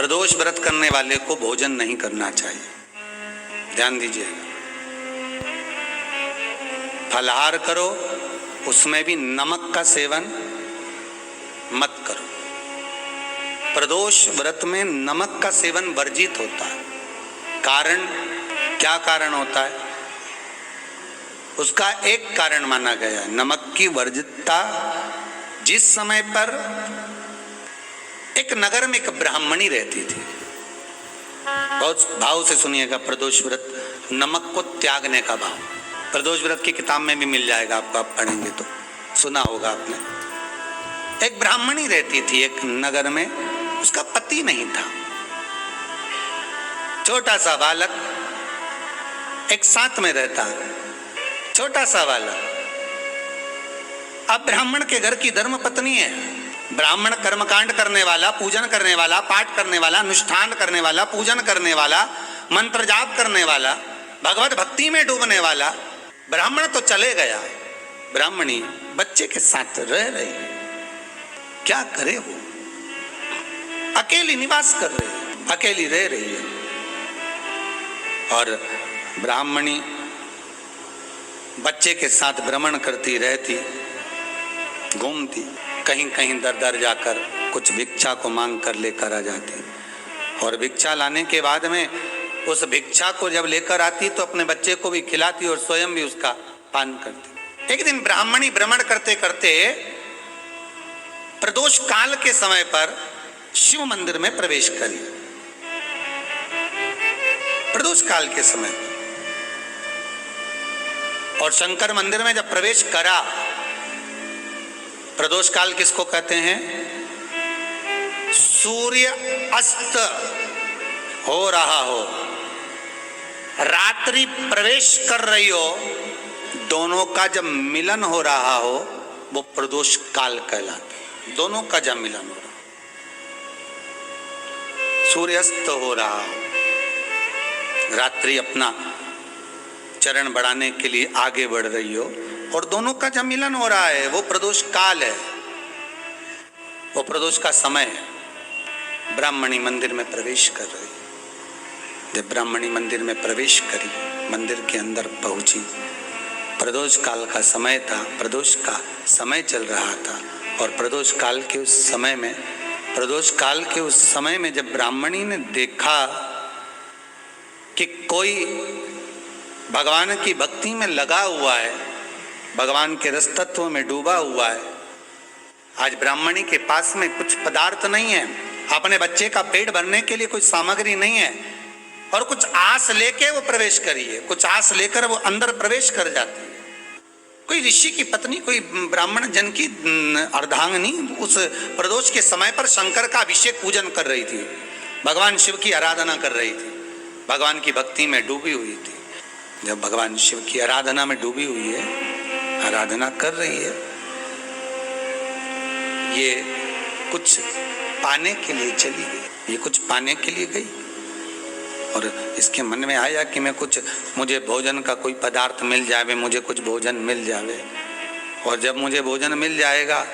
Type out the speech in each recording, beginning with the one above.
प्रदोष व्रत करने वाले को भोजन नहीं करना चाहिए, ध्यान दीजिएगा। फलाहार करो, उसमें भी नमक का सेवन मत करो। प्रदोष व्रत में नमक का सेवन वर्जित होता है। कारण क्या कारण होता है? उसका एक कारण माना गया है नमक की वर्जितता। जिस समय पर एक नगर में एक ब्राह्मणी रहती थी, बहुत भाव से सुनिएगा, प्रदोष व्रत नमक को त्यागने का भाव। प्रदोष व्रत की किताब में भी मिल जाएगा आपको, आप पढ़ेंगे तो सुना होगा आपने। एक ब्राह्मणी रहती थी एक नगर में, उसका पति नहीं था। छोटा सा बालक एक साथ में रहता, छोटा सा बालक। अब ब्राह्मण के घर की धर्म पत्नी है। ब्राह्मण कर्मकांड करने वाला, पूजन करने वाला, पाठ करने वाला, अनुष्ठान करने वाला, पूजन करने वाला, मंत्र जाप करने वाला, भगवत भक्ति में डूबने वाला। ब्राह्मण तो चले गया, ब्राह्मणी बच्चे के साथ रह रही है। क्या करे वो? अकेली निवास कर रही है, अकेली रह रही है। और ब्राह्मणी बच्चे के साथ भ्रमण करती रहती, घूमती, कहीं कहीं दर दर जाकर कुछ भिक्षा को मांग कर लेकर आ जाती। और भिक्षा लाने के बाद में उस भिक्षा को जब लेकर आती तो अपने बच्चे को भी खिलाती और स्वयं भी उसका पान करती। एक दिन ब्राह्मणी भ्रमण करते करते प्रदोष काल के समय पर शिव मंदिर में प्रवेश करी। प्रदोष काल के समय पर, और शंकर मंदिर में जब प्रवेश करा, प्रदोष काल किसको कहते हैं? सूर्य अस्त हो रहा हो, रात्रि प्रवेश कर रही हो, दोनों का जब मिलन हो रहा हो वो प्रदोष काल कहलाता है। दोनों का जब मिलन हो रहा, सूर्यास्त हो रहा हो, रात्रि अपना चरण बढ़ाने के लिए आगे बढ़ रही हो और दोनों का जब मिलन हो रहा है, वो प्रदोष काल है, वो प्रदोष का समय है। ब्राह्मणी मंदिर में प्रवेश कर रही। जब ब्राह्मणी मंदिर में प्रवेश करी, मंदिर के अंदर पहुंची, प्रदोष काल का समय था, प्रदोष का समय चल रहा था। और प्रदोष काल के उस समय में, प्रदोष काल के उस समय में जब ब्राह्मणी ने देखा कि कोई भगवान की भक्ति में लगा हुआ है, भगवान के रस तत्व में डूबा हुआ है, आज ब्राह्मणी के पास में कुछ पदार्थ नहीं है, अपने बच्चे का पेट भरने के लिए कोई सामग्री नहीं है, और कुछ आस लेके वो प्रवेश करी है, कुछ आस लेकर वो अंदर प्रवेश कर जाती है। कोई ऋषि की पत्नी, कोई ब्राह्मण जन की अर्धांगिनी उस प्रदोष के समय पर शंकर का अभिषेक पूजन कर रही थी, भगवान शिव की आराधना कर रही थी, भगवान की भक्ति में डूबी हुई थी। जब भगवान शिव की आराधना में डूबी हुई है, आराधना कर रही है, ये कुछ पाने के लिए चली गई, ये कुछ पाने के लिए गई और इसके मन में आया कि मैं कुछ, मुझे भोजन का कोई पदार्थ मिल जावे, मुझे कुछ भोजन मिल जावे, और जब मुझे भोजन मिल जाएगा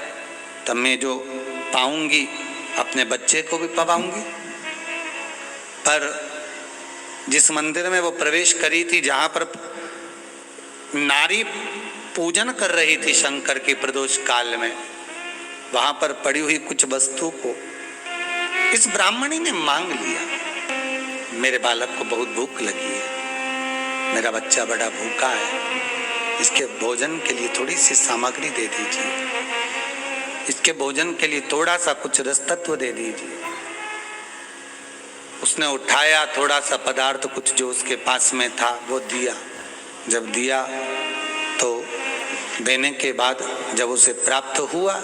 तब मैं जो पाऊंगी अपने बच्चे को भी पाऊंगी। पर जिस मंदिर में वो प्रवेश करी थी, जहाँ पर नारी पूजन कर रही थी शंकर की प्रदोष काल में, वहाँ पर पड़ी हुई कुछ वस्तु को इस ब्राह्मणी ने मांग लिया। मेरे बालक को बहुत भूख लगी है, मेरा बच्चा बड़ा भूखा है, इसके भोजन के लिए थोड़ी सी सामग्री दे दीजिए, इसके भोजन के लिए थोड़ा सा कुछ रस तत्व दे दीजिए। उसने उठाया थोड़ा सा पदार्थ, कुछ जो उसके पास में था वो दिया। जब दिया तो देने के बाद जब उसे प्राप्त हुआ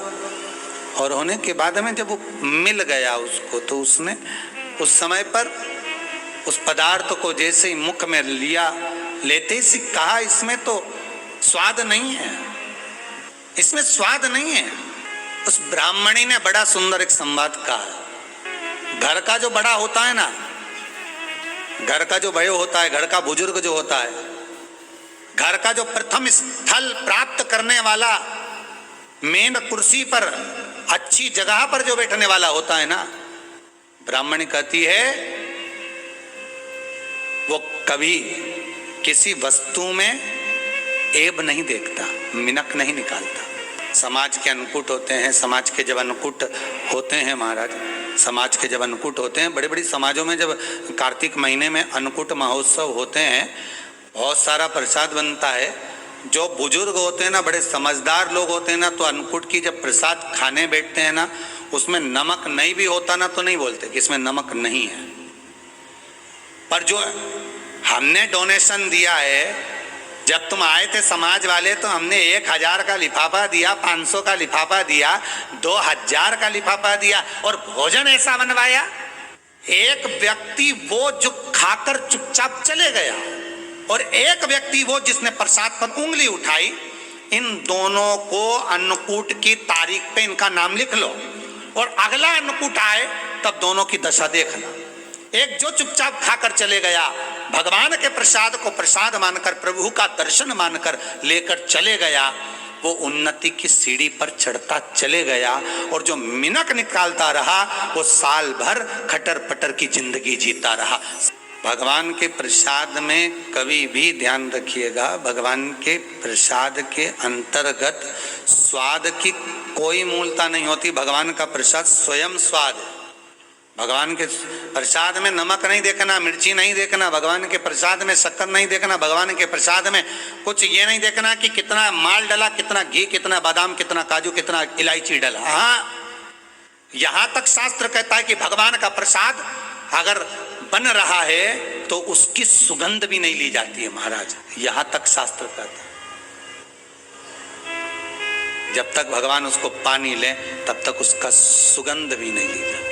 और होने के बाद में जब वो मिल गया उसको, तो उसने उस समय पर उस पदार्थ को जैसे ही मुख में लिया, लेते ही कहा इसमें तो स्वाद नहीं है, इसमें स्वाद नहीं है। उस ब्राह्मणी ने बड़ा सुंदर एक संवाद कहा। घर का जो बड़ा होता है ना, घर का जो वयो होता है, घर का बुजुर्ग जो होता है, घर का जो प्रथम स्थल प्राप्त करने वाला, मेन कुर्सी पर अच्छी जगह पर जो बैठने वाला होता है ना, ब्राह्मणी कहती है वो कभी किसी वस्तु में ऐब नहीं देखता, मिनक नहीं निकालता। समाज के अन्नकूट होते हैं, समाज के जब अन्नकूट होते हैं महाराज, समाज के जब अन्नकूट होते हैं, बड़े बड़ी समाजों में जब कार्तिक महीने में अन्नकूट महोत्सव होते हैं, बहुत सारा प्रसाद बनता है। जो बुजुर्ग होते हैं ना, बड़े समझदार लोग होते हैं ना, तो अन्नकूट की जब प्रसाद खाने बैठते हैं ना, उसमें नमक नहीं भी होता ना तो नहीं बोलते कि इसमें नमक नहीं है। पर जो हमने डोनेशन दिया है, जब तुम आए थे समाज वाले तो हमने 1000 का लिफाफा दिया, 500 का लिफाफा दिया, 2000 का लिफाफा दिया और भोजन ऐसा बनवाया। एक व्यक्ति वो जो खाकर चुपचाप चले गया और एक व्यक्ति वो जिसने प्रसाद पर उंगली उठाई। इन दोनों को अन्नकूट की तारीख पे इनका नाम लिख लो और अगला अन्नकूट आए तब दोनों की दशा देखना। एक जो चुपचाप खाकर चले गया, भगवान के प्रसाद को प्रसाद मानकर, प्रभु का दर्शन मानकर लेकर चले गया, वो उन्नति की सीढ़ी पर चढ़ता चले गया। और जो मिनक निकालता रहा वो साल भर खटर पटर की जिंदगी जीता रहा। भगवान के प्रसाद में कभी भी ध्यान रखिएगा, भगवान के प्रसाद के अंतर्गत स्वाद की कोई मूलता नहीं होती। भगवान का प्रसाद स्वयं स्वाद है। भगवान के प्रसाद में नमक नहीं देखना, मिर्ची नहीं देखना, भगवान के प्रसाद में शक्कर नहीं देखना, भगवान के प्रसाद में कुछ ये नहीं देखना कि कितना माल डला, कितना घी, कितना बादाम, कितना काजू, कितना इलायची डला। हाँ, यहां तक शास्त्र कहता है कि भगवान का प्रसाद अगर बन रहा है तो उसकी सुगंध भी नहीं ली जाती है महाराज। यहां तक शास्त्र कहता है। जब तक भगवान उसको पानी ले तब तक उसका सुगंध भी नहीं ली जाती।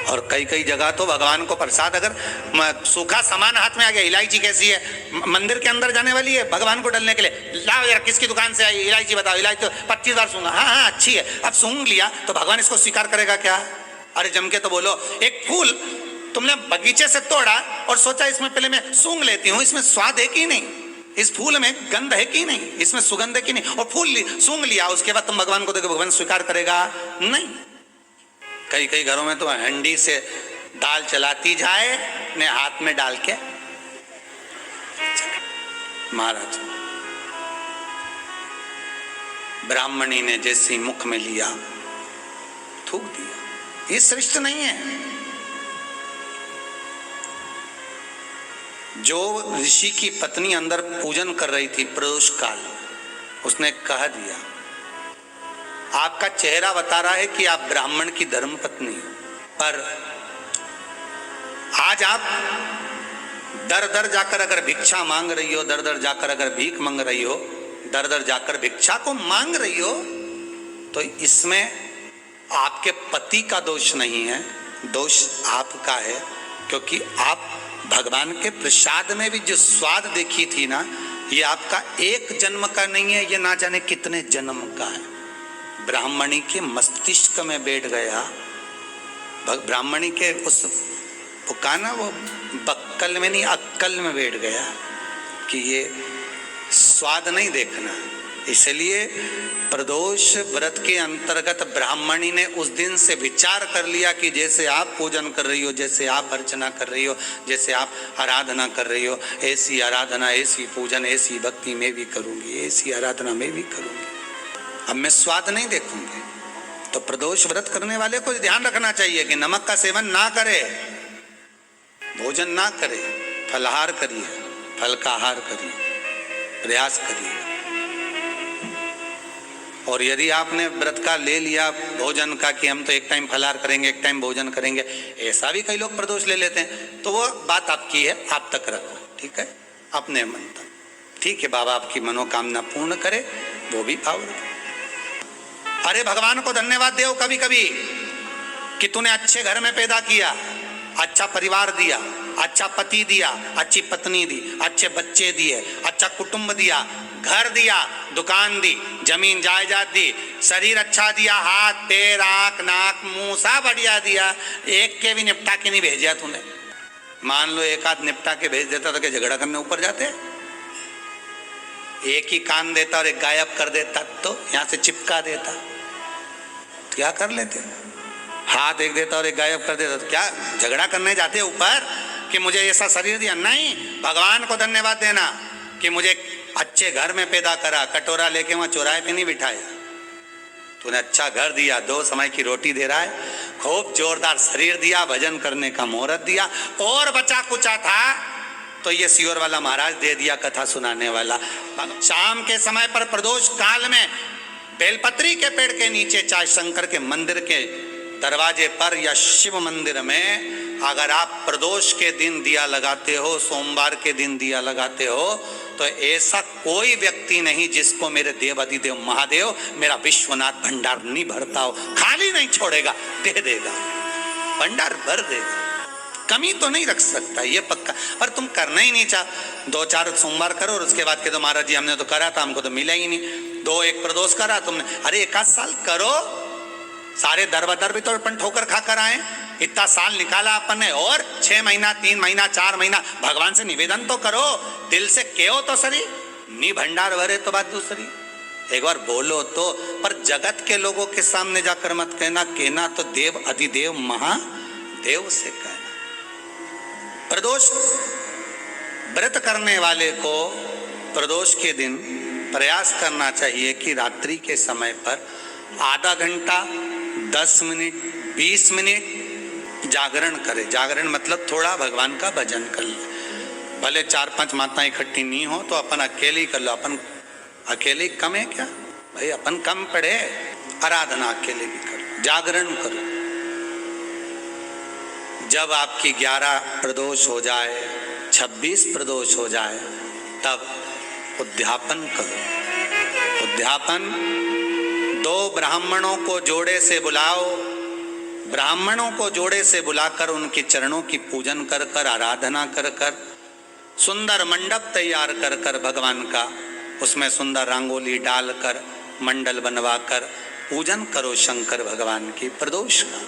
और कई कई जगह तो भगवान को प्रसाद अगर सूखा सामान हाथ में आ गया, इलायची कैसी है, मंदिर के अंदर जाने वाली है भगवान को डलने के लिए, लाओ यार किसकी दुकान से आई इलायची बताओ, इलायची तो 25 बार सूंघा, हाँ हाँ अच्छी है, अब सूंघ लिया तो भगवान इसको स्वीकार करेगा क्या? अरे जम के तो बोलो। एक फूल तुमने बगीचे से तोड़ा और सोचा इसमें पहले मैं सूंघ लेती हूँ, इसमें स्वाद है कि नहीं, इस फूल में गंध है कि नहीं, इसमें सुगंध है कि नहीं, और फूल सूंघ लिया, उसके बाद तुम भगवान को देखो, भगवान स्वीकार करेगा नहीं। कई कई घरों में तो हंडी से दाल चलाती जाए ने हाथ में डाल के। महाराज ब्राह्मणी ने जैसी मुख में लिया थूक दिया। ये श्रेष्ठ नहीं है। जो ऋषि की पत्नी अंदर पूजन कर रही थी प्रदोष काल, उसने कह दिया आपका चेहरा बता रहा है कि आप ब्राह्मण की धर्म पत्नी हो, पर आज आप दर दर जाकर अगर भिक्षा मांग रही हो, दर दर जाकर अगर भीख मांग रही हो, दर दर जाकर भिक्षा को मांग रही हो, तो इसमें आपके पति का दोष नहीं है, दोष आपका है। क्योंकि आप भगवान के प्रसाद में भी जो स्वाद देखी थी ना, ये आपका एक जन्म का नहीं है, ये ना जाने कितने जन्म का है। ब्राह्मणी के मस्तिष्क में बैठ गया, ब्राह्मणी के उस पुकाना वो बक्कल में नहीं अक्कल में बैठ गया कि ये स्वाद नहीं देखना। इसलिए प्रदोष व्रत के अंतर्गत ब्राह्मणी ने उस दिन से विचार कर लिया कि जैसे आप पूजन कर रही हो, जैसे आप अर्चना कर रही हो, जैसे आप आराधना कर रही हो, ऐसी आराधना, ऐसी पूजन, ऐसी भक्ति मैं भी करूंगी, ऐसी आराधना मैं भी करूंगी। अब मैं स्वाद नहीं देखूंगी। तो प्रदोष व्रत करने वाले को ध्यान रखना चाहिए कि नमक का सेवन ना करे, भोजन ना करे, फलाहार करिए, फल का आहार करिए, प्रयास करिए। और यदि आपने व्रत का ले लिया भोजन का कि हम तो एक टाइम फलाहार करेंगे, एक टाइम भोजन करेंगे, ऐसा भी कई लोग प्रदोष ले लेते हैं, तो वो बात आपकी है, आप तक रखो, ठीक है, अपने मन तक। ठीक है, बाबा आपकी मनोकामना पूर्ण करे, वो भी भाव रखे। अरे भगवान को धन्यवाद दो कभी कभी कि तूने अच्छे घर में पैदा किया, अच्छा परिवार दिया, अच्छा पति दिया, अच्छी पत्नी दी, अच्छे बच्चे दिए, अच्छा कुटुंब दिया, घर दिया, दुकान दी, जमीन जायदाद दी, शरीर अच्छा दिया, हाथ पैर आंख नाक मुंह सब बढ़िया दिया, एक के भी निपटा के नहीं भेजा तूने। मान लो एक आध निपटा के भेज देता तो क्या झगड़ा करने ऊपर जाते? एक ही कान देता और एक गायब कर देता तो यहाँ से चिपका देता, क्या कर लेते? हाथ एक देता और एक गायब कर देता, तो क्या झगड़ा करने जाते ऊपर कि मुझे ऐसा शरीर दिया? नहीं, भगवान को धन्यवाद देना कि मुझे अच्छे घर में पैदा करा, कटोरा लेके वहां चौराहे पे नहीं बिठाया। तूने अच्छा घर दिया, 2 समय की रोटी दे रहा है, खूब जोरदार शरीर दिया, भजन करने का मुहूर्त दिया, और बचा कुचा था तो ये सियोर वाला महाराज दे दिया, कथा सुनाने वाला। शाम के समय पर प्रदोष काल में बेलपत्री के पेड़ के नीचे, चाहे शंकर के मंदिर के दरवाजे पर या शिव मंदिर में, अगर आप प्रदोष के दिन दिया लगाते हो, सोमवार के दिन दिया लगाते हो, तो ऐसा कोई व्यक्ति नहीं जिसको मेरे देव अधिदेव महादेव मेरा विश्वनाथ भंडार नहीं भरता हो, खाली नहीं छोड़ेगा, दे देगा, भंडार भर देगा, कमी तो नहीं रख सकता, ये पक्का। पर तुम करना ही नहीं चाह, 2-4 सोमवार करो और उसके बाद के तो महाराज जी हमने तो करा था, हमको तो मिला ही नहीं। 2-1 प्रदोष करा तुमने, अरे 1 साल करो, सारे दर बदर भी तो अपन ठोकर खा कर आए, इतना साल निकाला अपन ने, और 6 महीना 3 महीना 4 महीना भगवान से निवेदन तो करो, दिल से कहो तो सही, नी भंडार भरे तो बात दूसरी, एक बार बोलो तो। पर जगत के लोगों के सामने जाकर मत कहना, कहना तो देव अधिदेव महादेव से कहना। प्रदोष व्रत करने वाले को प्रदोष के दिन प्रयास करना चाहिए कि रात्रि के समय पर आधा घंटा, 10 मिनट, 20 मिनट जागरण करे। जागरण मतलब थोड़ा भगवान का भजन कर ले, भले 4-5 माताएं इकट्ठी नहीं हो तो अपन अकेले ही कर लो। अपन अकेले कम है क्या भाई, अपन कम पड़े, आराधना अकेले भी करो, जागरण करो। जब आपकी 11 प्रदोष हो जाए, 26 प्रदोष हो जाए, तब उद्यापन करो। उद्यापन 2 ब्राह्मणों को जोड़े से बुलाओ, ब्राह्मणों को जोड़े से बुलाकर उनके चरणों की पूजन कर कर, आराधना कर कर, सुंदर मंडप तैयार कर कर भगवान का, उसमें सुंदर रंगोली डालकर, मंडल बनवाकर पूजन करो शंकर भगवान की प्रदोष का।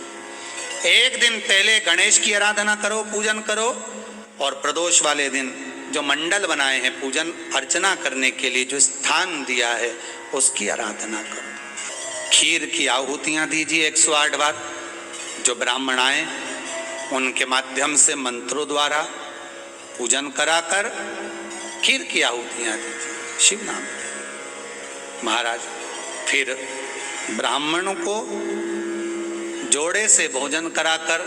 एक दिन पहले गणेश की आराधना करो, पूजन करो, और प्रदोष वाले दिन जो मंडल बनाए हैं पूजन अर्चना करने के लिए, जो स्थान दिया है उसकी आराधना करो। खीर की आहुतियाँ दीजिए 108 बार, जो ब्राह्मण आए उनके माध्यम से मंत्रों द्वारा पूजन कराकर खीर की आहुतियाँ दीजिए शिव नाम महाराज। फिर ब्राह्मणों को जोड़े से भोजन कराकर,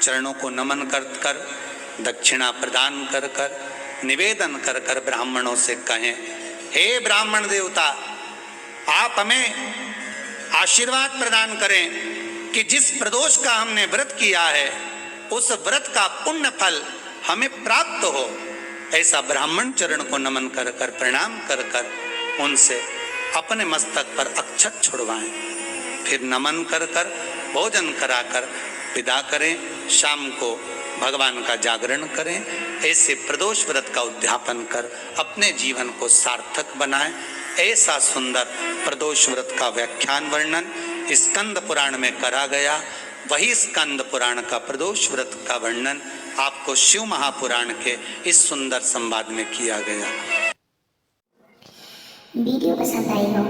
चरणों को नमन कर कर, दक्षिणा प्रदान कर कर, निवेदन कर कर ब्राह्मणों से कहें, हे ब्राह्मण देवता, आप हमें आशीर्वाद प्रदान करें कि जिस प्रदोष का हमने व्रत किया है उस व्रत का पुण्य फल हमें प्राप्त हो। ऐसा ब्राह्मण चरण को नमन कर कर, प्रणाम कर कर उनसे अपने मस्तक पर अक्षत छुड़वाएं, फिर नमन कर कर, भोजन कराकर विदा करें। शाम को भगवान का जागरण करें। ऐसे प्रदोष व्रत का उद्यापन कर अपने जीवन को सार्थक बनाएं। ऐसा सुंदर प्रदोष व्रत का व्याख्यान वर्णन स्कंद पुराण में करा गया। वही स्कंद पुराण का प्रदोष व्रत का वर्णन आपको शिव महापुराण के इस सुंदर संवाद में किया गया। वीडियो पसंद आई हो